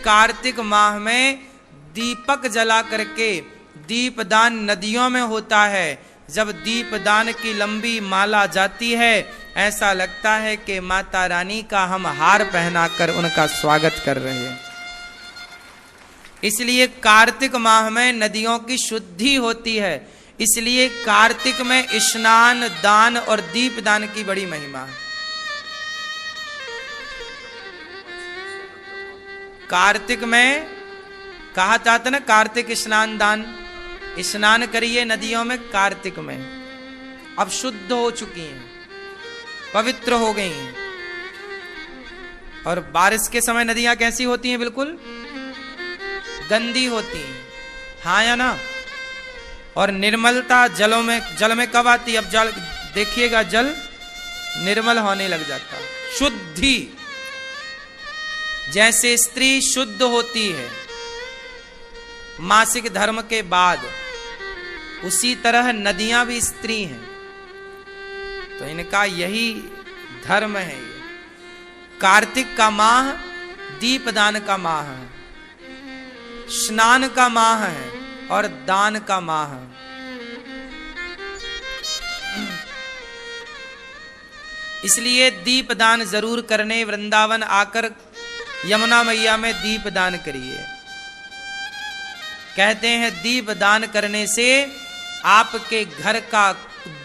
कार्तिक माह में दीपक जला करके दीपदान नदियों में होता है। जब दीपदान की लंबी माला जाती है, ऐसा लगता है कि माता रानी का हम हार पहनाकर उनका स्वागत कर रहे हैं। इसलिए कार्तिक माह में नदियों की शुद्धि होती है। इसलिए कार्तिक में स्नान, दान और दीपदान की बड़ी महिमा है। कार्तिक में कहा जाता ना, कार्तिक स्नान दान, स्नान करिए नदियों में कार्तिक में। अब शुद्ध हो चुकी हैं, पवित्र हो गई हैं। और बारिश के समय नदियां कैसी होती हैं? बिल्कुल गंदी होती हैं, हाँ या ना? और निर्मलता जल में कब आती? अब जल देखिएगा, जल निर्मल होने लग जाता है, शुद्धि। जैसे स्त्री शुद्ध होती है मासिक धर्म के बाद, उसी तरह नदियां भी स्त्री हैं। तो इनका यही धर्म है। कार्तिक का माह दीपदान का माह है, स्नान का माह है और दान का माह है। इसलिए दीपदान जरूर करने वृंदावन आकर यमुना मैया में दीपदान करिए। कहते हैं दीपदान करने से आपके घर का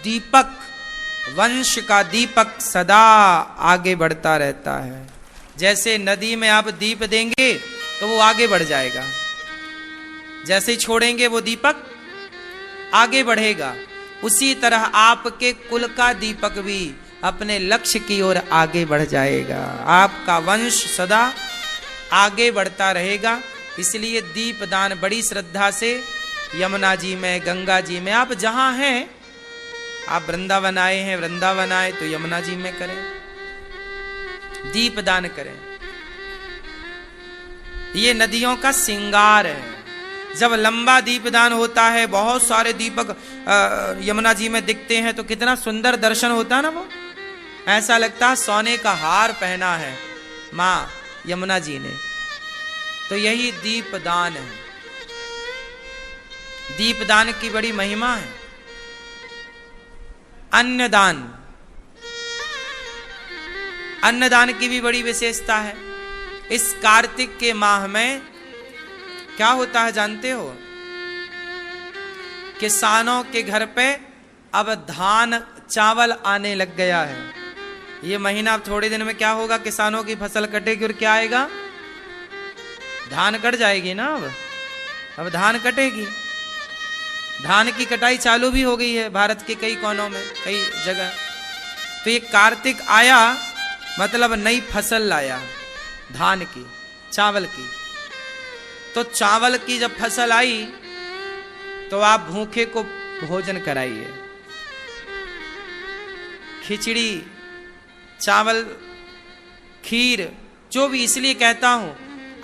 दीपक, वंश का दीपक सदा आगे बढ़ता रहता है। जैसे नदी में आप दीप देंगे तो वो आगे बढ़ जाएगा, जैसे ही छोड़ेंगे वो दीपक आगे बढ़ेगा। उसी तरह आपके कुल का दीपक भी अपने लक्ष्य की ओर आगे बढ़ जाएगा। आपका वंश सदा आगे बढ़ता रहेगा। इसलिए दीपदान बड़ी श्रद्धा से यमुना जी में, गंगा जी में, आप जहां हैं, आप वृंदावन आए हैं, वृंदावन आए तो यमुना जी में करें, दीपदान करें। ये नदियों का श्रृंगार है। जब लंबा दीपदान होता है, बहुत सारे दीपक यमुना जी में दिखते हैं, तो कितना सुंदर दर्शन होता है ना। वो ऐसा लगता है सोने का हार पहना है मां यमुना जी ने। तो यही दीपदान है। दीपदान की बड़ी महिमा है। अन्नदान, अन्नदान की भी बड़ी विशेषता है। इस कार्तिक के माह में क्या होता है जानते हो? किसानों के घर पे अब धान चावल आने लग गया है। ये महीना अब थोड़े दिन में क्या होगा? किसानों की फसल कटेगी और क्या आएगा? धान कट जाएगी ना। अब धान कटेगी। धान की कटाई चालू भी हो गई है भारत के कई कोनों में, कई जगह। तो ये कार्तिक आया मतलब नई फसल लाया, धान की, चावल की। तो चावल की जब फसल आई तो आप भूखे को भोजन कराइए। खिचड़ी, चावल, खीर, जो भी। इसलिए कहता हूं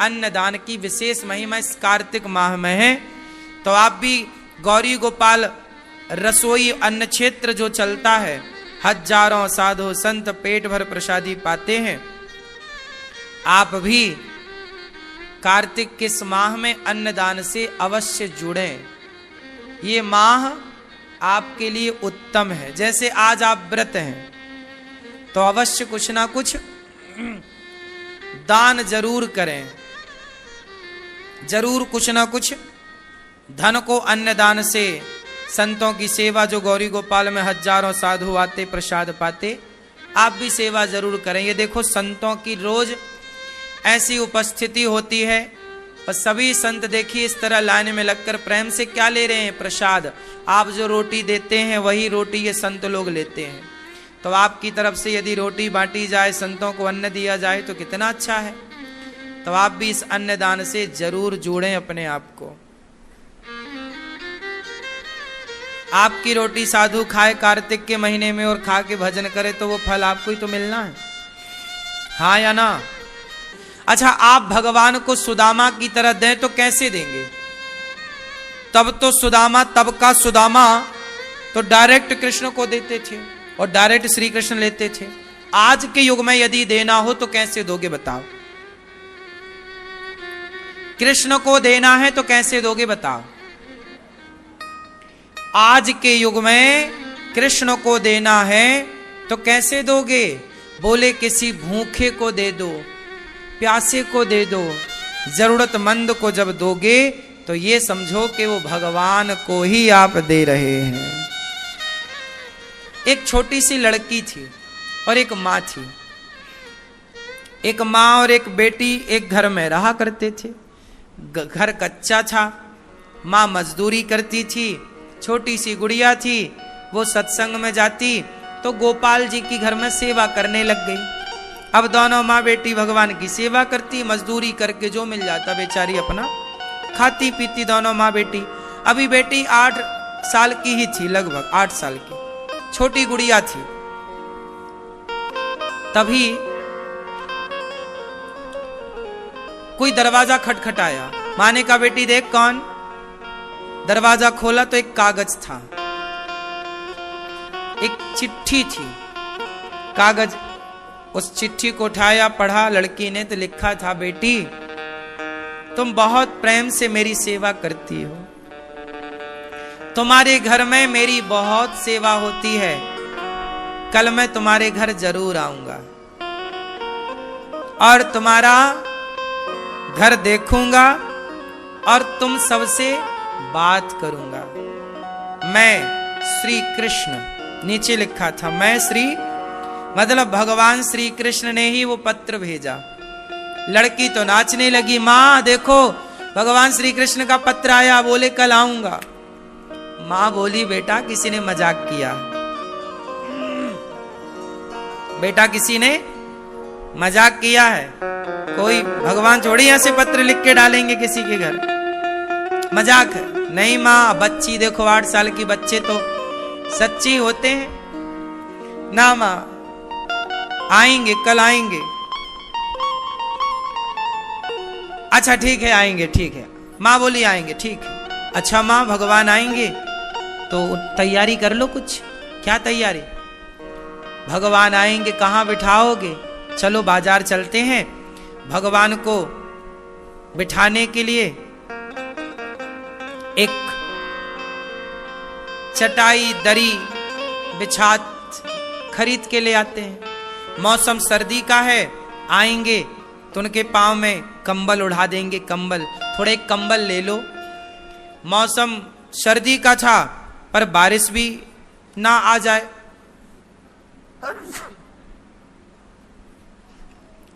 अन्नदान की विशेष महिमा इस कार्तिक माह में है। तो आप भी गौरी गोपाल रसोई अन्न क्षेत्र जो चलता है, हजारों साधु संत पेट भर प्रसादी पाते हैं। आप भी कार्तिक के इस माह में अन्नदान से अवश्य जुड़ें। ये माह आपके लिए उत्तम है। जैसे आज आप व्रत हैं तो अवश्य कुछ ना कुछ दान जरूर करें, जरूर कुछ ना कुछ धन को अन्नदान से, संतों की सेवा, जो गौरी गोपाल में हजारों साधु आते प्रसाद पाते, आप भी सेवा जरूर करें। ये देखो संतों की रोज ऐसी उपस्थिति होती है, पर सभी संत देखिए इस तरह लाइन में लगकर प्रेम से क्या ले रहे हैं? प्रसाद। आप जो रोटी देते हैं वही रोटी ये संत लोग लेते हैं। तो आपकी तरफ से यदि रोटी बांटी जाए, संतों को अन्न दिया जाए तो कितना अच्छा है। तो आप भी इस अन्नदान से जरूर जोड़ें अपने आप को। आपकी रोटी साधु खाए कार्तिक के महीने में और खा के भजन करे तो वो फल आपको ही तो मिलना है, हाँ या ना? अच्छा, आप भगवान को सुदामा की तरह दें तो कैसे देंगे? तब तो सुदामा, तब का सुदामा तो डायरेक्ट कृष्ण को देते थे और डायरेक्ट श्री कृष्ण लेते थे। आज के युग में यदि देना हो तो कैसे दोगे बताओ? कृष्ण को देना है तो कैसे दोगे बताओ? आज के युग में कृष्ण को देना है तो कैसे दोगे? बोले किसी भूखे को दे दो, प्यासे को दे दो, जरूरतमंद को जब दोगे तो ये समझो कि वो भगवान को ही आप दे रहे हैं। एक छोटी सी लड़की थी और एक माँ थी। एक माँ और एक बेटी एक घर में रहा करते थे। घर कच्चा था, माँ मजदूरी करती थी, छोटी सी गुड़िया थी, वो सत्संग में जाती तो गोपाल जी की घर में सेवा करने लग गई। अब दोनों माँ बेटी भगवान की सेवा करती, मजदूरी करके जो मिल जाता बेचारी अपना खाती पीती दोनों माँ बेटी। अभी बेटी 8 साल की ही थी, लगभग 8 साल की छोटी गुड़िया थी। तभी कोई दरवाजा खटखटाया। माँ ने कहा बेटी देख कौन। दरवाजा खोला तो एक कागज था, एक चिट्ठी थी। कागज, उस चिट्ठी को उठाया, पढ़ा लड़की ने तो लिखा था बेटी तुम बहुत प्रेम से मेरी सेवा करती हो, तुम्हारे घर में मेरी बहुत सेवा होती है, कल मैं तुम्हारे घर जरूर आऊंगा और तुम्हारा घर देखूंगा और तुम सबसे बात करूंगा। मैं श्री कृष्ण, नीचे लिखा था मैं श्री, मतलब भगवान श्री कृष्ण ने ही वो पत्र भेजा। लड़की तो नाचने लगी, माँ देखो भगवान श्री कृष्ण का पत्र आया, बोले कल आऊंगा। माँ बोली बेटा किसी ने मजाक किया, बेटा किसी ने मजाक किया है, कोई भगवान थोड़ी ऐसे पत्र लिख के डालेंगे किसी के घर, मजाक है। नहीं माँ, बच्ची देखो 8 साल की, बच्चे तो सच्ची होते हैं ना माँ, आएंगे कल आएंगे। अच्छा ठीक है आएंगे, ठीक है। माँ बोली आएंगे, ठीक है। अच्छा माँ भगवान आएंगे तो तैयारी कर लो कुछ। क्या तैयारी? भगवान आएंगे कहाँ बिठाओगे? चलो बाजार चलते हैं, भगवान को बिठाने के लिए एक चटाई दरी बिछात खरीद के ले आते हैं। मौसम सर्दी का है, आएंगे तो उनके पांव में कंबल उड़ा देंगे, कंबल, थोड़े कंबल ले लो। मौसम सर्दी का था पर बारिश भी ना आ जाए,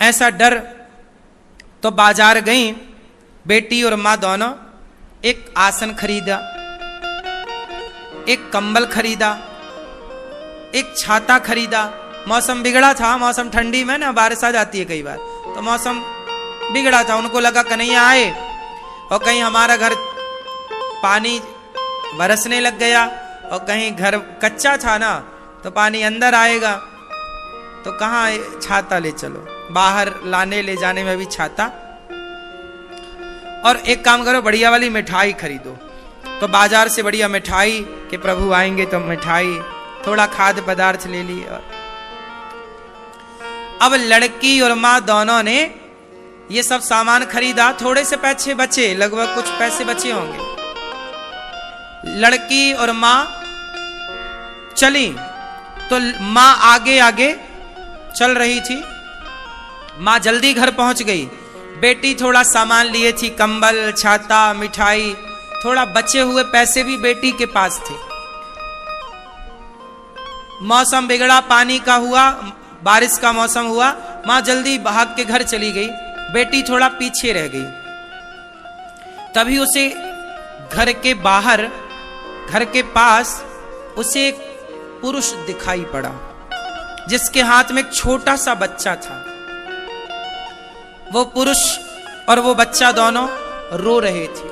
ऐसा डर। तो बाजार गई बेटी और माँ दोनों, एक आसन खरीदा, एक कंबल खरीदा, एक छाता खरीदा। मौसम बिगड़ा था, मौसम ठंडी में ना बारिश आ जाती है कई बार, तो मौसम बिगड़ा था। उनको लगा कन्हैया आए और कहीं हमारा घर पानी बरसने लग गया और कहीं घर कच्चा था ना तो पानी अंदर आएगा, तो कहाँ छाता ले चलो, बाहर लाने ले जाने में भी छाता। और एक काम करो, बढ़िया वाली मिठाई खरीदो। तो बाजार से बढ़िया मिठाई कि प्रभु आएंगे तो मिठाई, थोड़ा खाद्य पदार्थ ले लिए। अब लड़की और माँ दोनों ने ये सब सामान खरीदा, थोड़े से पैसे बचे, लगभग कुछ पैसे बचे होंगे। लड़की और माँ चली तो माँ आगे आगे चल रही थी, माँ जल्दी घर पहुंच गई। बेटी थोड़ा सामान लिए थी, कंबल, छाता, मिठाई, थोड़ा बचे हुए पैसे भी बेटी के पास थे। मौसम बिगड़ा, पानी का हुआ, बारिश का मौसम हुआ, माँ जल्दी भाग के घर चली गई, बेटी थोड़ा पीछे रह गई। तभी उसे घर के बाहर, घर के पास उसे एक पुरुष दिखाई पड़ा जिसके हाथ में एक छोटा सा बच्चा था। वो पुरुष और वो बच्चा दोनों रो रहे थे।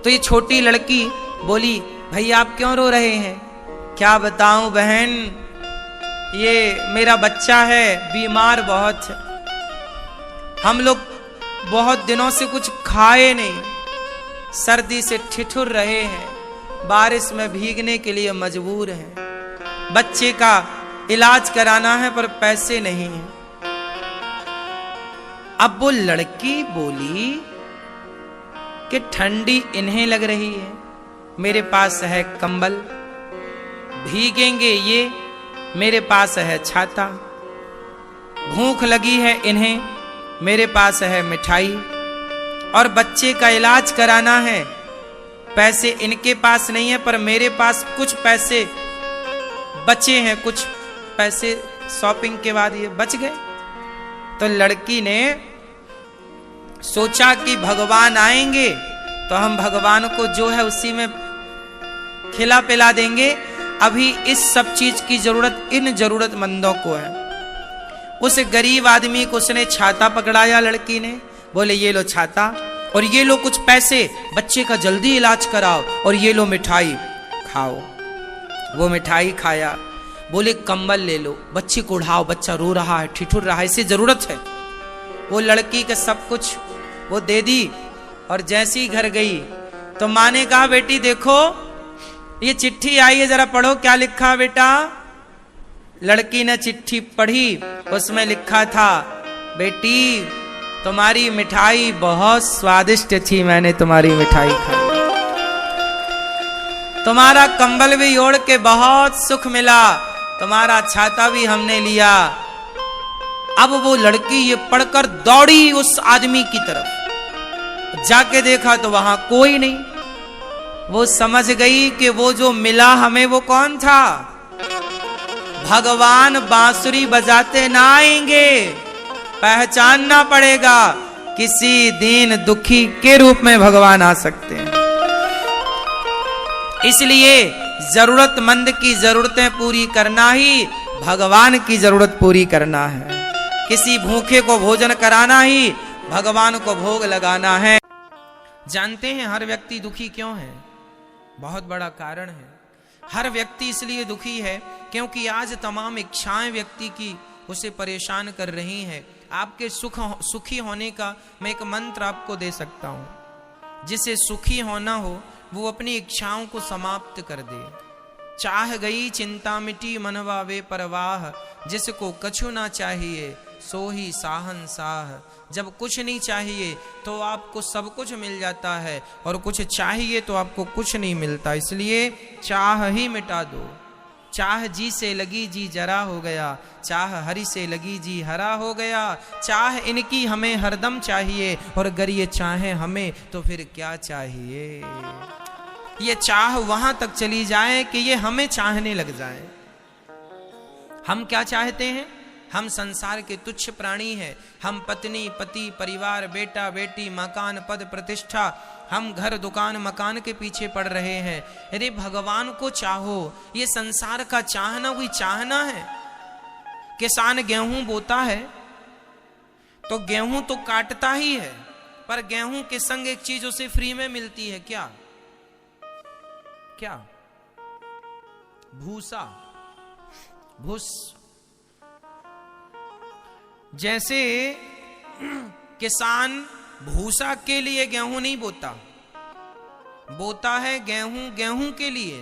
तो ये छोटी लड़की बोली, भैया आप क्यों रो रहे हैं? क्या बताऊं बहन, ये मेरा बच्चा है, बीमार बहुत है, हम लोग बहुत दिनों से कुछ खाए नहीं, सर्दी से ठिठुर रहे हैं, बारिश में भीगने के लिए मजबूर हैं, बच्चे का इलाज कराना है पर पैसे नहीं हैं। अब वो लड़की बोली, कि ठंडी इन्हें लग रही है, मेरे पास है कंबल, भीगेंगे ये, मेरे पास है छाता, भूख लगी है इन्हें, मेरे पास है मिठाई, और बच्चे का इलाज कराना है, पैसे इनके पास नहीं है पर मेरे पास कुछ पैसे बचे हैं, कुछ पैसे शॉपिंग के बाद ये बच गए। तो लड़की ने सोचा कि भगवान आएंगे तो हम भगवान को जो है उसी में खिला पिला देंगे, अभी इस सब चीज की जरूरत इन जरूरतमंदों को है। उस गरीब आदमी को उसने छाता पकड़ाया, लड़की ने बोले ये लो छाता, और ये लो कुछ पैसे, बच्चे का जल्दी इलाज कराओ, और ये लो मिठाई खाओ। वो मिठाई खाया, बोले कंबल ले लो, बच्चे को उठाओ, बच्चा रो रहा है, ठिठुर रहा है, इसे जरूरत है। वो लड़की का सब कुछ वो दे दी, और जैसी ही घर गई तो माँ ने कहा बेटी देखो ये चिट्ठी आई है, जरा पढ़ो क्या लिखा बेटा। लड़की ने चिट्ठी पढ़ी, उसमें लिखा था बेटी तुम्हारी मिठाई बहुत स्वादिष्ट थी, मैंने तुम्हारी मिठाई खाई, तुम्हारा कंबल भी ओढ़ के बहुत सुख मिला, तुम्हारा छाता भी हमने लिया। अब वो लड़की ये पढ़कर दौड़ी उस आदमी की तरफ, जाके देखा तो वहां कोई नहीं। वो समझ गई कि वो जो मिला हमें वो कौन था, भगवान बांसुरी बजाते ना आएंगे, पहचानना पड़ेगा, किसी दीन दुखी के रूप में भगवान आ सकते हैं। इसलिए जरूरतमंद की जरूरतें पूरी करना ही भगवान की जरूरत पूरी करना है। किसी भूखे को भोजन कराना ही भगवान को भोग लगाना है। जानते हैं हर व्यक्ति दुखी क्यों है? बहुत बड़ा कारण है। हर व्यक्ति इसलिए दुखी है क्योंकि आज तमाम इच्छाएं व्यक्ति की उसे परेशान कर रही हैं। आपके सुखी होने का मैं एक मंत्र आपको दे सकता हूं। जिसे सुखी होना हो वो अपनी इच्छाओं को समाप्त कर दे। चाह गई चिंता मिटी मनवा वे परवाह, जिसको कछु ना चाहिए सो ही साहनसाह। जब कुछ नहीं चाहिए तो आपको सब कुछ मिल जाता है, और कुछ चाहिए तो आपको कुछ नहीं मिलता। इसलिए चाह ही मिटा दो। चाह जी से लगी जी जरा हो गया, चाह हरि से लगी जी हरा हो गया। चाह इनकी हमें हरदम चाहिए, और अगर ये चाहे हमें तो फिर क्या चाहिए। ये चाह वहां तक चली जाए कि ये हमें चाहने लग जाए। हम क्या चाहते हैं? हम संसार के तुच्छ प्राणी हैं। हम पत्नी पति परिवार बेटा बेटी मकान पद प्रतिष्ठा, हम घर दुकान मकान के पीछे पड़ रहे हैं। अरे भगवान को चाहो। ये संसार का चाहना कोई चाहना है? किसान गेहूं बोता है तो गेहूं तो काटता ही है, पर गेहूं के संग एक चीज उसे फ्री में मिलती है। क्या क्या? भूसा, भूस। जैसे किसान भूसा के लिए गेहूं नहीं बोता, बोता है गेहूं के लिए,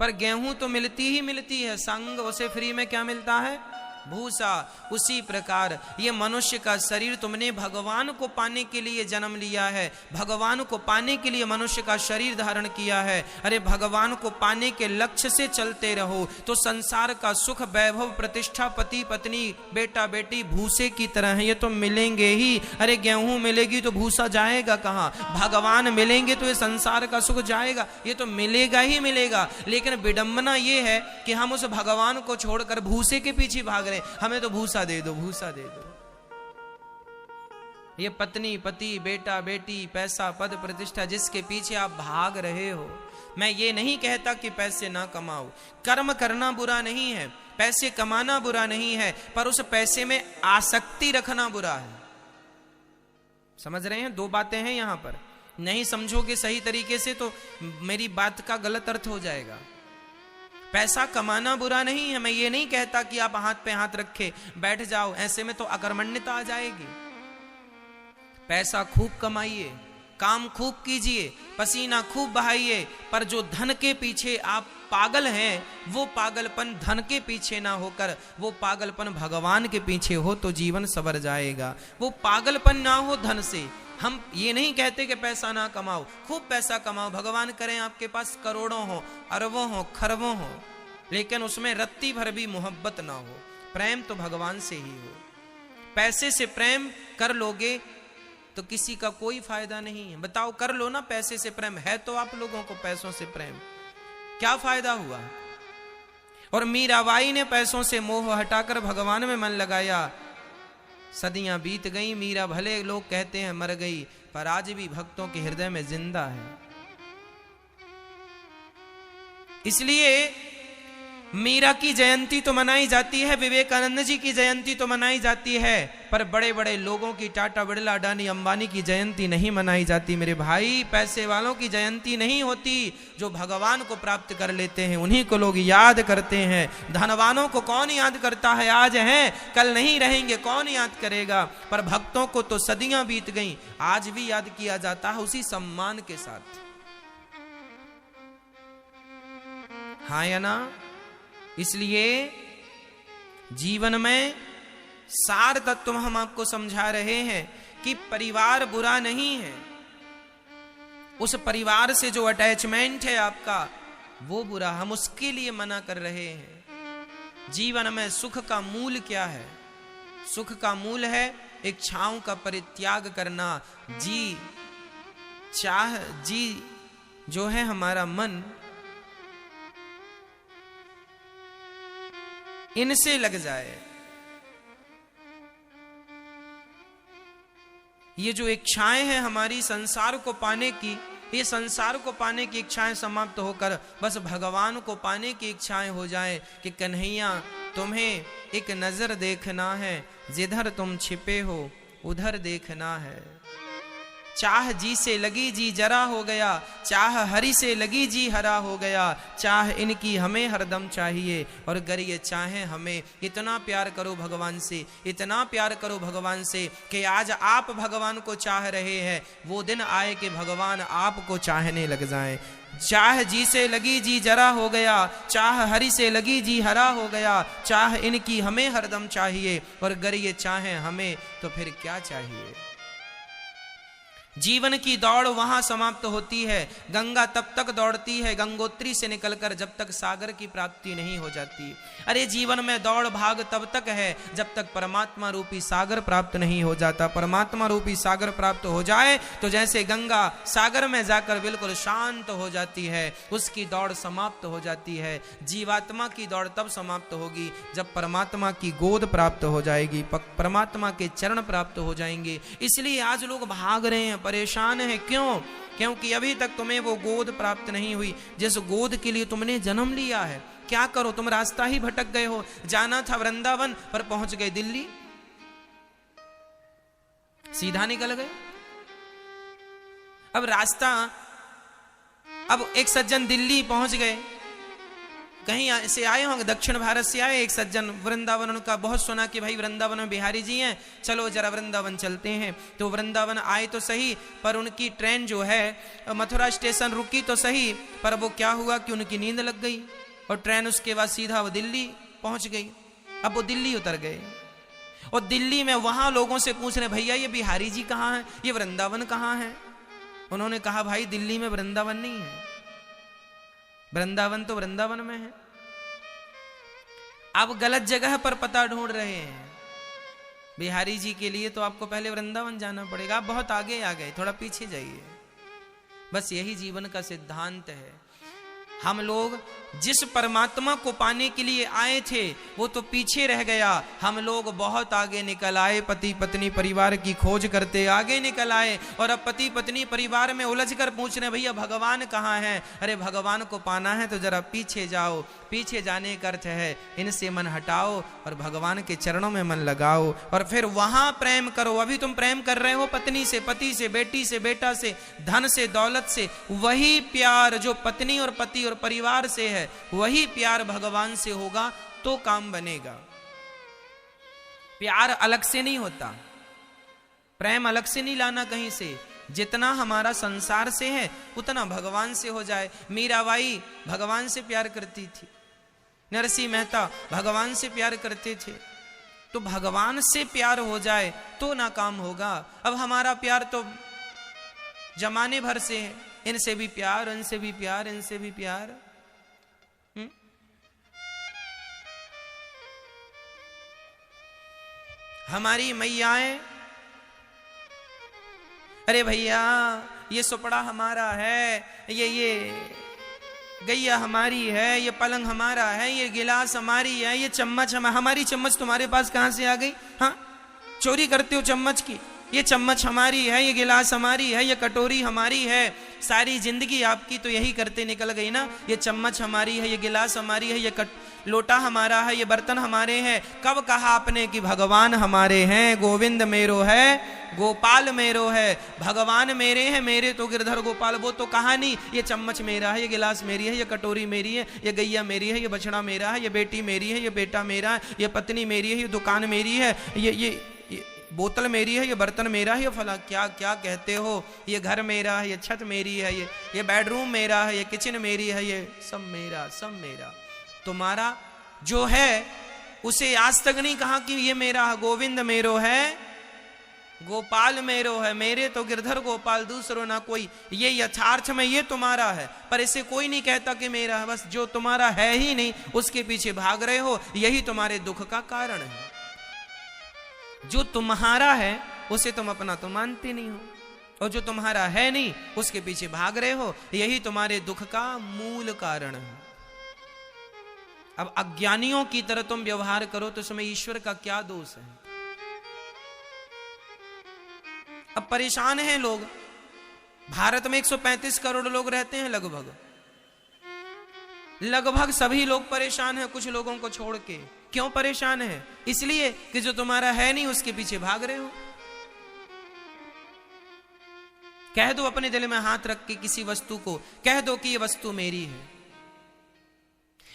पर गेहूं तो मिलती ही मिलती है, संग उसे फ्री में क्या मिलता है? भूसा। उसी प्रकार ये मनुष्य का शरीर तुमने भगवान को पाने के लिए जन्म लिया है, भगवान को पाने के लिए मनुष्य का शरीर धारण किया है। अरे भगवान को पाने के लक्ष्य से चलते रहो तो संसार का सुख वैभव प्रतिष्ठा पति पत्नी बेटा बेटी भूसे की तरह है, ये तो मिलेंगे ही। अरे गेहूं मिलेगी तो भूसा जाएगा कहां? भगवान मिलेंगे तो ये संसार का सुख जाएगा, ये तो मिलेगा ही मिलेगा। लेकिन विडंबना ये है कि हम उस भगवान को छोड़कर भूसे के पीछे भाग रहे, हमें तो भूसा दे दो, भूसा दे दो। ये पत्नी पति बेटा बेटी पैसा पद प्रतिष्ठा जिसके पीछे आप भाग रहे हो, मैं ये नहीं कहता कि पैसे ना कमाओ, कर्म करना बुरा नहीं है, पैसे कमाना बुरा नहीं है, पर उस पैसे में आसक्ति रखना बुरा है। समझ रहे हैं? दो बातें हैं यहां पर। नहीं समझोगे सही तरीके से तो मेरी बात का गलत अर्थ हो जाएगा। पैसा कमाना बुरा नहीं है, मैं ये नहीं कहता कि आप हाथ पे हाथ रखे बैठ जाओ, ऐसे में तो अकर्मण्यता आ जाएगी। पैसा खूब कमाइए, काम खूब कीजिए, पसीना खूब बहाइए, पर जो धन के पीछे आप पागल हैं वो पागलपन धन के पीछे ना होकर वो पागलपन भगवान के पीछे हो तो जीवन सवर जाएगा। वो पागलपन ना हो धन से, हम ये नहीं कहते कि पैसा ना कमाओ, खूब पैसा कमाओ, भगवान करें आपके पास करोड़ों हो, अरबों हो, खरबों हो, लेकिन उसमें रत्ती भर भी मोहब्बत ना हो, प्रेम तो भगवान से ही हो। पैसे से प्रेम कर लोगे तो किसी का कोई फायदा नहीं है। बताओ, कर लो ना पैसे से प्रेम, है तो आप लोगों को पैसों से प्रेम, क्या फायदा हुआ? और मीराबाई ने पैसों से मोह हटाकर भगवान में मन लगाया। सदियां बीत गई, मीरा भले लोग कहते हैं मर गई, पर आज भी भक्तों के हृदय में जिंदा है। इसलिए मीरा की जयंती तो मनाई जाती है, विवेकानंद जी की जयंती तो मनाई जाती है, पर बड़े बड़े लोगों की, टाटा, बिरला, अडानी, अंबानी की जयंती नहीं मनाई जाती मेरे भाई। पैसे वालों की जयंती नहीं होती, जो भगवान को प्राप्त कर लेते हैं उन्हीं को लोग याद करते हैं। धनवानों को कौन याद करता है? आज हैं, कल नहीं रहेंगे, कौन याद करेगा? पर भक्तों को तो सदियां बीत गई, आज भी याद किया जाता है उसी सम्मान के साथ। हाँ या ना? इसलिए जीवन में सार तत्व हम आपको समझा रहे हैं कि परिवार बुरा नहीं है, उस परिवार से जो अटैचमेंट है आपका वो बुरा, हम उसके लिए मना कर रहे हैं। जीवन में सुख का मूल क्या है? सुख का मूल है इच्छाओं का परित्याग करना। जी जो है हमारा मन, इनसे लग जाए। ये जो इच्छाएं हैं हमारी संसार को पाने की, ये संसार को पाने की इच्छाएं समाप्त होकर बस भगवान को पाने की इच्छाएं हो जाए कि कन्हैया तुम्हें एक नजर देखना है, जिधर तुम छिपे हो उधर देखना है। चाह जी से लगी जी जरा हो गया, चाह हरि से लगी जी हरा हो गया, चाह इनकी हमें हरदम चाहिए। और अगर ये चाहे हमें, इतना प्यार करो भगवान से, इतना प्यार करो भगवान से कि आज आप भगवान को चाह रहे हैं, वो दिन आए कि भगवान आपको चाहने लग जाएं। चाह जी से लगी जी जरा हो गया, चाह हरि से लगी जी हरा हो गया, चाह इनकी हमें हरदम चाहिए। और अगर ये चाहे हमें तो फिर क्या चाहिए? जीवन की दौड़ वहां समाप्त होती है। गंगा तब तक दौड़ती है गंगोत्री से निकलकर जब तक सागर की प्राप्ति नहीं हो जाती। अरे जीवन में दौड़ भाग तब तक है जब तक परमात्मा रूपी सागर प्राप्त नहीं हो जाता। परमात्मा रूपी सागर प्राप्त हो जाए तो जैसे गंगा सागर में जाकर बिल्कुल शांत हो जाती है, उसकी दौड़ समाप्त हो जाती है। जीवात्मा की दौड़ तब समाप्त होगी जब परमात्मा की गोद प्राप्त हो जाएगी, परमात्मा के चरण प्राप्त हो जाएंगे। इसलिए आज लोग भाग रहे हैं, परेशान है। क्यों? क्योंकि अभी तक तुम्हें वो गोद प्राप्त नहीं हुई जिस गोद के लिए तुमने जन्म लिया है। क्या करो, तुम रास्ता ही भटक गए हो। जाना था वृंदावन पर पहुंच गए दिल्ली, सीधा निकल गए। अब रास्ता, अब एक सज्जन दिल्ली पहुंच गए, कहीं से आए होंगे, दक्षिण भारत से आए एक सज्जन, वृंदावन उनका बहुत सुना कि भाई वृंदावन में बिहारी जी हैं, चलो जरा वृंदावन चलते हैं। तो वृंदावन आए तो सही, पर उनकी ट्रेन जो है मथुरा स्टेशन रुकी तो सही, पर वो क्या हुआ कि उनकी नींद लग गई और ट्रेन उसके बाद सीधा वो दिल्ली पहुंच गई। अब वो दिल्ली उतर गए और दिल्ली में वहां लोगों से पूछ रहे, भैया ये बिहारी जी कहाँ हैं, ये वृंदावन कहाँ है? उन्होंने कहा, भाई दिल्ली में वृंदावन नहीं है, वृंदावन तो वृंदावन में है। आप गलत जगह पर पता ढूंढ रहे हैं। बिहारी जी के लिए तो आपको पहले वृंदावन जाना पड़ेगा। आप बहुत आगे आ गए, थोड़ा पीछे जाइए। बस यही जीवन का सिद्धांत है। हम लोग जिस परमात्मा को पाने के लिए आए थे वो तो पीछे रह गया, हम लोग बहुत आगे निकल आए। पति पत्नी परिवार की खोज करते आगे निकल आए और अब पति पत्नी परिवार में उलझकर पूछ रहे, भैया भगवान कहाँ है? अरे भगवान को पाना है तो जरा पीछे जाओ। पीछे जाने का अर्थ है इनसे मन हटाओ और भगवान के चरणों में मन लगाओ और फिर वहां प्रेम करो। अभी तुम प्रेम कर रहे हो पत्नी से, पति से, बेटी से, बेटा से, धन से, दौलत से। वही प्यार जो पत्नी और पति और परिवार से है, वही प्यार भगवान से होगा तो काम बनेगा। प्यार अलग से नहीं होता, प्रेम अलग से नहीं लाना कहीं से। जितना हमारा संसार से है उतना भगवान से हो जाए। मीराबाई भगवान से प्यार करती थी, नरसिंह मेहता भगवान से प्यार करते थे। तो भगवान से प्यार हो जाए तो ना काम होगा। अब हमारा प्यार तो जमाने भर से है, इनसे भी प्यार, इनसे भी प्यार, इनसे भी प्यार। हमारी मैयाएं, अरे भैया ये सुपड़ा हमारा है, ये गैया हमारी है, ये पलंग हमारा है, ये गिलास हमारी है, ये चम्मच हमारी चम्मच तुम्हारे पास कहां से आ गई? हाँ, चोरी करते हो चम्मच की। ये चम्मच हमारी है, ये गिलास हमारी है, ये कटोरी हमारी है। सारी जिंदगी आपकी तो यही करते निकल गई ना। ये चम्मच हमारी है, ये गिलास हमारी है, ये लोटा हमारा है, ये बर्तन हमारे हैं। कब कहा आपने कि भगवान हमारे हैं, गोविंद मेरो है, गोपाल मेरो है। भगवान मेरे हैं, मेरे तो गिरधर गोपाल, वो तो कहानी। ये चम्मच मेरा है, ये गिलास मेरी है, ये कटोरी मेरी है, ये गैया मेरी है, ये बछड़ा मेरा है, ये बेटी मेरी है, ये बेटा मेरा है, ये पत्नी मेरी है, ये दुकान मेरी है, ये बोतल मेरी है, ये बर्तन मेरा है, ये फला क्या क्या कहते हो, ये घर मेरा है, ये छत मेरी है, ये बेडरूम मेरा है, ये किचन मेरी है, ये सब मेरा, सब मेरा। तुम्हारा जो है उसे आज तक नहीं कहा कि ये मेरा है। गोविंद मेरो है, गोपाल मेरो है, मेरे तो गिरधर गोपाल, दूसरो ना कोई। ये यथार्थ में ये तुम्हारा है, पर इसे कोई नहीं कहता कि मेरा है। बस जो तुम्हारा है ही नहीं उसके पीछे भाग रहे हो, यही तुम्हारे दुख का कारण है। जो तुम्हारा है उसे तुम अपना तो मानते नहीं हो, और जो तुम्हारा है नहीं उसके पीछे भाग रहे हो, यही तुम्हारे दुख का मूल कारण है। अब अज्ञानियों की तरह तुम व्यवहार करो तो इसमें ईश्वर का क्या दोष है? अब परेशान हैं लोग। भारत में 135 करोड़ लोग रहते हैं लगभग सभी लोग परेशान हैं, कुछ लोगों को छोड़ के। क्यों परेशान है? इसलिए कि जो तुम्हारा है नहीं उसके पीछे भाग रहे हो। कह दो अपने दिल में हाथ रख के किसी वस्तु को, कह दो कि ये वस्तु मेरी है।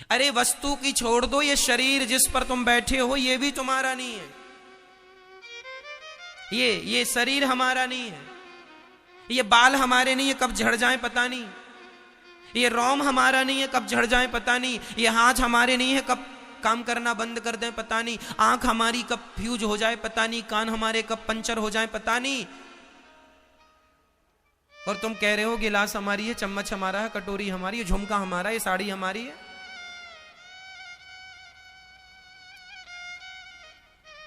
अरे वस्तु की छोड़ दो, ये शरीर जिस पर तुम बैठे हो ये भी तुम्हारा नहीं है। ये शरीर हमारा नहीं है, ये बाल हमारे नहीं है, कब झड़ जाए पता नहीं। ये रोम हमारा नहीं है, कब झड़ जाए पता नहीं। ये हाथ हमारे नहीं है, कब काम करना बंद कर दें पता नहीं। आंख हमारी कब फ्यूज हो जाए पता नहीं। कान हमारे कब पंचर हो जाए पता नहीं। और तुम कह रहे हो गिलास हमारी है, चम्मच हमारा है, कटोरी हमारी है, झुमका हमारा है, साड़ी हमारी है।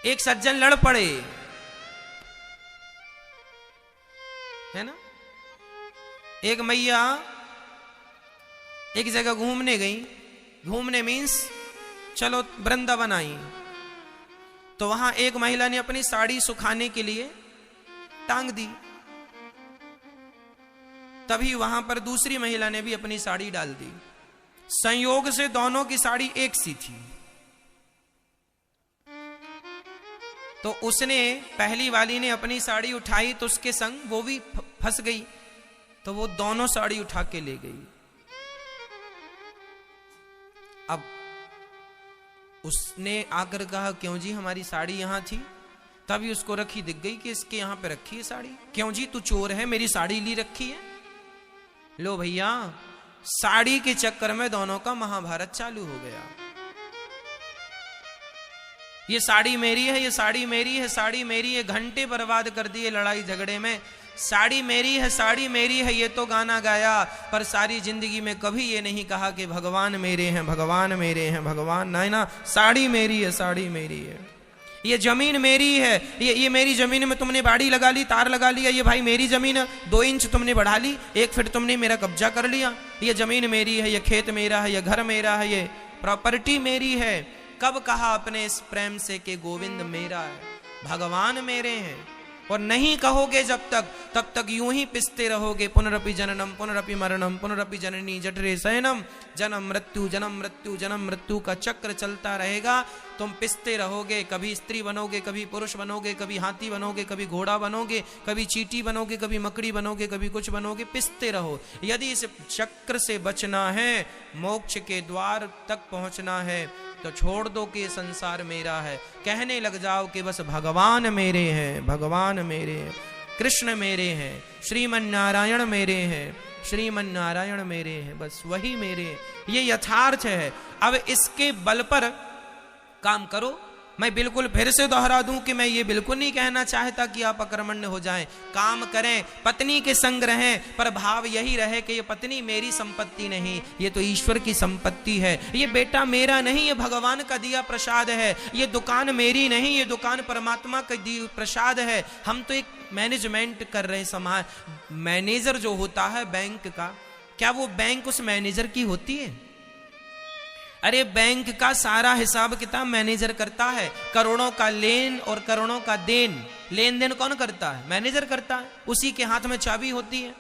एक सज्जन लड़ पड़े, है ना। एक मैया एक जगह घूमने गई। घूमने मीन्स चलो वृंदावन आई। तो वहां एक महिला ने अपनी साड़ी सुखाने के लिए टांग दी। तभी वहां पर दूसरी महिला ने भी अपनी साड़ी डाल दी। संयोग से दोनों की साड़ी एक सी थी। तो उसने, पहली वाली ने अपनी साड़ी उठाई तो उसके संग वो भी फंस गई। तो वो दोनों साड़ी उठा के ले गई। अब उसने आकर कहा क्यों जी हमारी साड़ी यहां थी? तभी उसको रखी दिख गई कि इसके यहां पे रखी है साड़ी। क्यों जी तू चोर है, मेरी साड़ी ली रखी है? लो भैया, साड़ी के चक्कर में दोनों का महाभारत चालू हो गया। ये साड़ी मेरी है, ये साड़ी मेरी है, साड़ी मेरी है। घंटे बर्बाद कर दिए लड़ाई झगड़े में। साड़ी मेरी है, साड़ी मेरी है, ये तो गाना गाया, पर सारी जिंदगी में कभी ये नहीं कहा कि भगवान मेरे हैं, भगवान मेरे हैं, भगवान। नहीं ना, साड़ी मेरी है, साड़ी मेरी है। ये जमीन मेरी है, ये मेरी जमीन में तुमने बाड़ी लगा ली, तार लगा लिया। ये भाई मेरी जमीन है, 2 इंच तुमने बढ़ा ली, 1 फीट तुमने मेरा कब्जा कर लिया। ये जमीन मेरी है, ये खेत मेरा है, ये घर मेरा है, ये प्रॉपर्टी मेरी है। कब कहा अपने इस प्रेम से कि गोविंद मेरा है, भगवान मेरे हैं? और नहीं कहोगे जब तक, तब तक यूं ही पिसते रहोगे। पुनरपि जननम पुनरपि मरणम पुनरपि जननी जठरे शयनम। जन्म मृत्यु जन्म मृत्यु जन्म मृत्यु का चक्र चलता रहेगा। तुम पिसते रहोगे। कभी स्त्री बनोगे, कभी पुरुष बनोगे, कभी हाथी बनोगे, कभी घोड़ा बनोगे, कभी चींटी बनोगे, कभी मकड़ी बनोगे, कभी कुछ बनोगे। पिसते रहो। यदि इस चक्र से बचना है, मोक्ष के द्वार तक पहुंचना है, तो छोड़ दो कि संसार मेरा है। कहने लग जाओ कि बस भगवान मेरे हैं, भगवान मेरे हैं, कृष्ण मेरे हैं, श्रीमन नारायण मेरे हैं, श्रीमन नारायण मेरे हैं, बस वही मेरे हैं। ये यथार्थ है। अब इसके बल पर काम करो मैं बिल्कुल फिर से दोहरा दूं कि मैं ये बिल्कुल नहीं कहना चाहता कि आप अकर्मण्य हो जाएं, काम करें, पत्नी के संग रहें, पर भाव यही रहे कि ये पत्नी मेरी संपत्ति नहीं, ये तो ईश्वर की संपत्ति है, ये बेटा मेरा नहीं, ये भगवान का दिया प्रसाद है, ये दुकान मेरी नहीं, ये दुकान परमात्मा का दिया प्रसाद है। हम तो एक मैनेजमेंट कर रहे हैं, समाज मैनेजर जो होता है बैंक का, क्या वो बैंक उस मैनेजर की होती है? अरे बैंक का सारा हिसाब किताब मैनेजर करता है। करोड़ों का लेन और करोड़ों का देन, लेन देन कौन करता है? मैनेजर करता है, उसी के हाथ में चाबी होती है।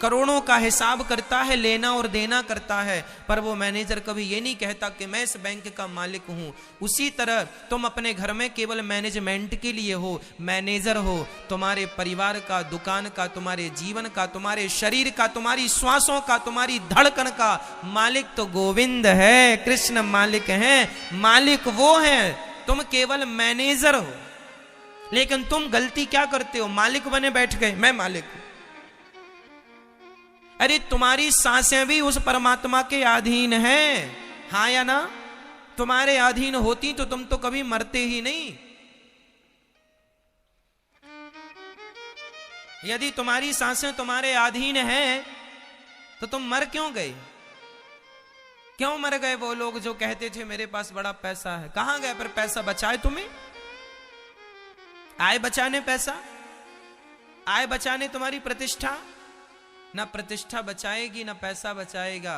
करोड़ों का हिसाब करता है, लेना और देना करता है, पर वो मैनेजर कभी ये नहीं कहता कि मैं इस बैंक का मालिक हूं। उसी तरह तुम अपने घर में केवल मैनेजमेंट के लिए हो, मैनेजर हो, तुम्हारे परिवार का, दुकान का, तुम्हारे जीवन का, तुम्हारे शरीर का, तुम्हारी श्वासों का, तुम्हारी धड़कन का मालिक तो गोविंद है, कृष्ण मालिक है, मालिक वो है, तुम केवल मैनेजर हो। लेकिन तुम गलती क्या करते हो? मालिक बने बैठ गए, मैं मालिक हूं। अरे तुम्हारी सांसें भी उस परमात्मा के अधीन हैं, हाँ या ना? तुम्हारे अधीन होती तो तुम तो कभी मरते ही नहीं। यदि तुम्हारी सांसें तुम्हारे अधीन हैं तो तुम मर क्यों गए? क्यों मर गए वो लोग जो कहते थे मेरे पास बड़ा पैसा है? कहां गए? पर पैसा बचाए तुम्हें? आए बचाने पैसा? आए बचाने तुम्हारी प्रतिष्ठा? ना प्रतिष्ठा बचाएगी ना पैसा बचाएगा।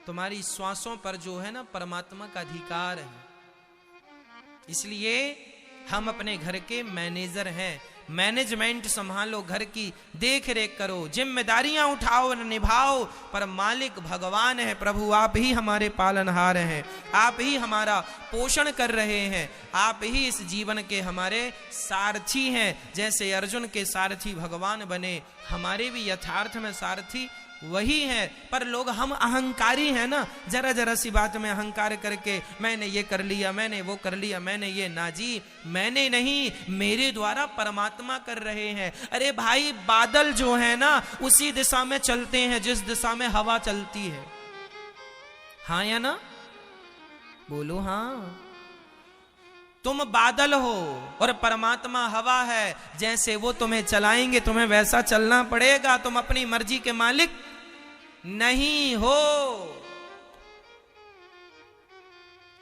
तुम्हारी श्वासों पर जो है ना परमात्मा का अधिकार है। इसलिए हम अपने घर के मैनेजर हैं। मैनेजमेंट संभालो, घर की देख रेख करो, जिम्मेदारियां उठाओ, निभाओ, पर मालिक भगवान है। प्रभु आप ही हमारे पालनहार हैं, आप ही हमारा पोषण कर रहे हैं, आप ही इस जीवन के हमारे सारथी हैं। जैसे अर्जुन के सारथी भगवान बने, हमारे भी यथार्थ में सारथी वही है। पर लोग हम अहंकारी हैं ना, जरा जरा सी बात में अहंकार करके मैंने ये कर लिया, मैंने वो कर लिया, मैंने ये, ना जी, मैंने नहीं, मेरे द्वारा परमात्मा कर रहे हैं। अरे भाई बादल जो है ना उसी दिशा में चलते हैं जिस दिशा में हवा चलती है, हाँ या ना? बोलो हाँ। तुम बादल हो और परमात्मा हवा है, जैसे वो तुम्हें चलाएंगे तुम्हें वैसा चलना पड़ेगा। तुम अपनी मर्जी के मालिक नहीं हो।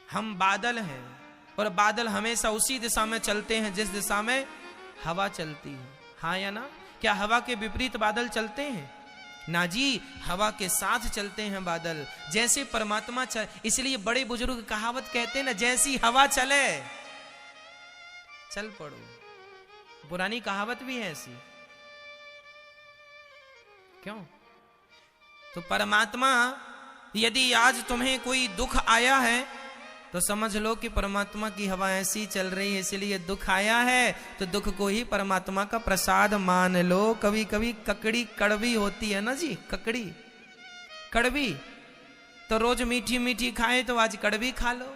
हम बादल हैं और बादल हमेशा उसी दिशा में चलते हैं जिस दिशा में हवा चलती है, हाँ या ना? क्या हवा के विपरीत बादल चलते हैं? ना जी, हवा के साथ चलते हैं बादल। जैसे परमात्मा इसलिए बड़े बुजुर्ग कहावत कहते हैं ना, जैसी हवा चले चल पड़ो। पुरानी कहावत भी है ऐसी। क्यों? तो परमात्मा, यदि आज तुम्हें कोई दुख आया है तो समझ लो कि परमात्मा की हवा ऐसी चल रही है, इसलिए दुख आया है। तो दुख को ही परमात्मा का प्रसाद मान लो। कभी कभी ककड़ी कड़वी होती है ना जी, ककड़ी कड़वी, तो रोज मीठी मीठी खाए तो आज कड़वी खा लो।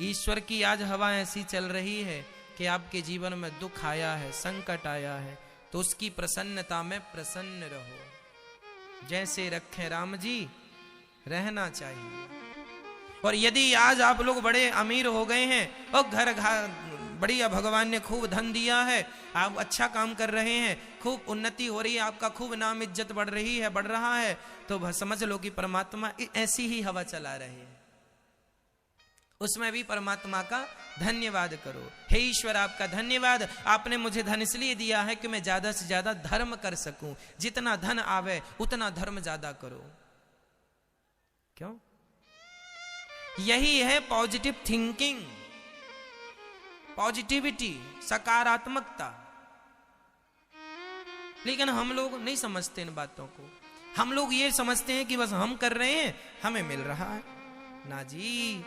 ईश्वर की आज हवा ऐसी चल रही है कि आपके जीवन में दुख आया है, संकट आया है, तो उसकी प्रसन्नता में प्रसन्न रहो। जैसे रखे राम जी रहना चाहिए। और यदि आज आप लोग बड़े अमीर हो गए हैं और घर बढ़िया, भगवान ने खूब धन दिया है, आप अच्छा काम कर रहे हैं, खूब उन्नति हो रही है, आपका खूब नाम इज्जत बढ़ रही है, बढ़ रहा है, तो समझ लो कि परमात्मा ऐसी ही हवा चला रहे हैं। उसमें भी परमात्मा का धन्यवाद करो। हे ईश्वर आपका धन्यवाद, आपने मुझे धन इसलिए दिया है कि मैं ज्यादा से ज्यादा धर्म कर सकूं। जितना धन आवे उतना धर्म ज्यादा करो। क्यों? यही है पॉजिटिव थिंकिंग, पॉजिटिविटी, सकारात्मकता। लेकिन हम लोग नहीं समझते इन बातों को। हम लोग ये समझते हैं कि बस हम कर रहे हैं हमें मिल रहा है। ना जी,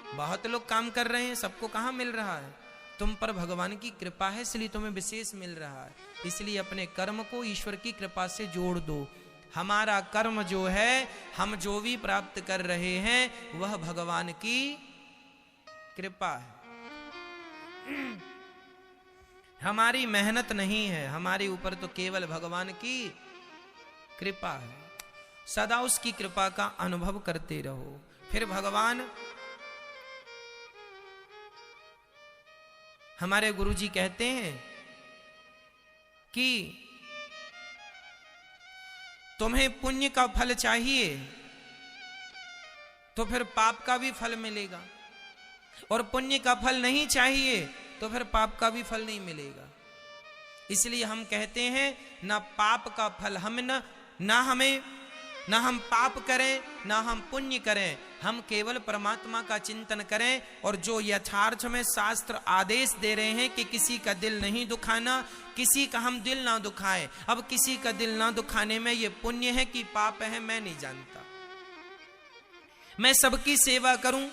बहुत लोग काम कर रहे हैं, सबको कहां मिल रहा है? तुम पर भगवान की कृपा है इसलिए तुम्हें विशेष मिल रहा है। इसलिए अपने कर्म को ईश्वर की कृपा से जोड़ दो। हमारा कर्म जो है, हम जो भी प्राप्त कर रहे हैं वह भगवान की कृपा है, हमारी मेहनत नहीं है। हमारे ऊपर तो केवल भगवान की कृपा है। सदा उसकी कृपा का अनुभव करते रहो। फिर भगवान हमारे गुरुजी कहते हैं कि तुम्हें पुण्य का फल चाहिए तो फिर पाप का भी फल मिलेगा, और पुण्य का फल नहीं चाहिए तो फिर पाप का भी फल नहीं मिलेगा। इसलिए हम कहते हैं ना पाप का फल हम ना हम पाप करें ना हम पुण्य करें, हम केवल परमात्मा का चिंतन करें। और जो यथार्थ में शास्त्र आदेश दे रहे हैं कि किसी का दिल नहीं दुखाना, किसी का हम दिल ना दुखाएं। अब किसी का दिल ना दुखाने में ये पुण्य है कि पाप है मैं नहीं जानता। मैं सबकी सेवा करूं,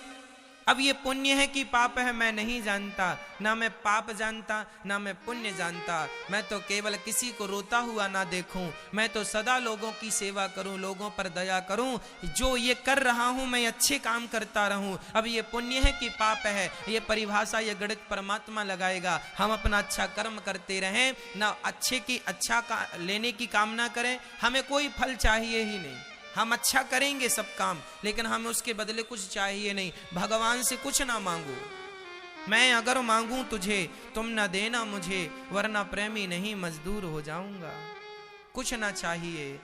अब ये पुण्य है कि पाप है मैं नहीं जानता। ना मैं पाप जानता ना मैं पुण्य जानता। मैं तो केवल किसी को रोता हुआ ना देखूं, मैं तो सदा लोगों की सेवा करूं, लोगों पर दया करूं। जो ये कर रहा हूं मैं अच्छे काम करता रहूं। अब ये पुण्य है कि पाप है, ये परिभाषा ये गणित परमात्मा लगाएगा। हम अपना अच्छा कर्म करते रहें, ना अच्छे की अच्छा का लेने की कामना करें, हमें कोई फल चाहिए ही नहीं। हम अच्छा करेंगे सब काम, लेकिन हमें उसके बदले कुछ चाहिए नहीं। भगवान से कुछ ना मांगो, मैं अगर मांगूं तुझे तुम न देना मुझे, वरना प्रेमी नहीं मजदूर हो जाऊंगा। कुछ ना चाहिए,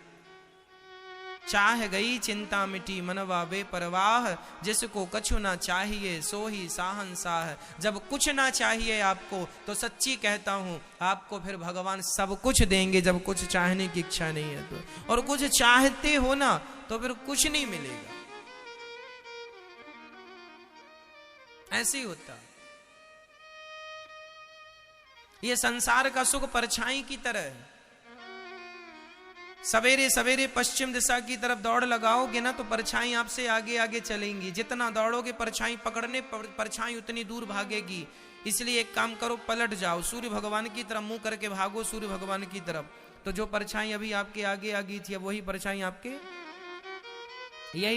चाह गई चिंता मिटी मनवा बेपरवाह, जिसको कछु ना चाहिए सो ही साहंसाह। जब कुछ ना चाहिए आपको तो सच्ची कहता हूं आपको फिर भगवान सब कुछ देंगे, जब कुछ चाहने की इच्छा नहीं है तो। और कुछ चाहते हो ना तो फिर कुछ नहीं मिलेगा। ऐसे ही होता। ये संसार का सुख परछाई की तरह है। सवेरे सवेरे पश्चिम दिशा की तरफ दौड़ लगाओगे ना तो परछाई आपसे आगे आगे चलेंगी। जितना दौड़ोगे परछाई पकड़ने, परछाई उतनी दूर भागेगी। इसलिए एक काम करो, पलट जाओ, सूर्य भगवान की तरफ मुंह करके भागो, सूर्य भगवान की तरफ। तो जो परछाई अभी आपके आगे आ गई थी वही परछाई आपके यही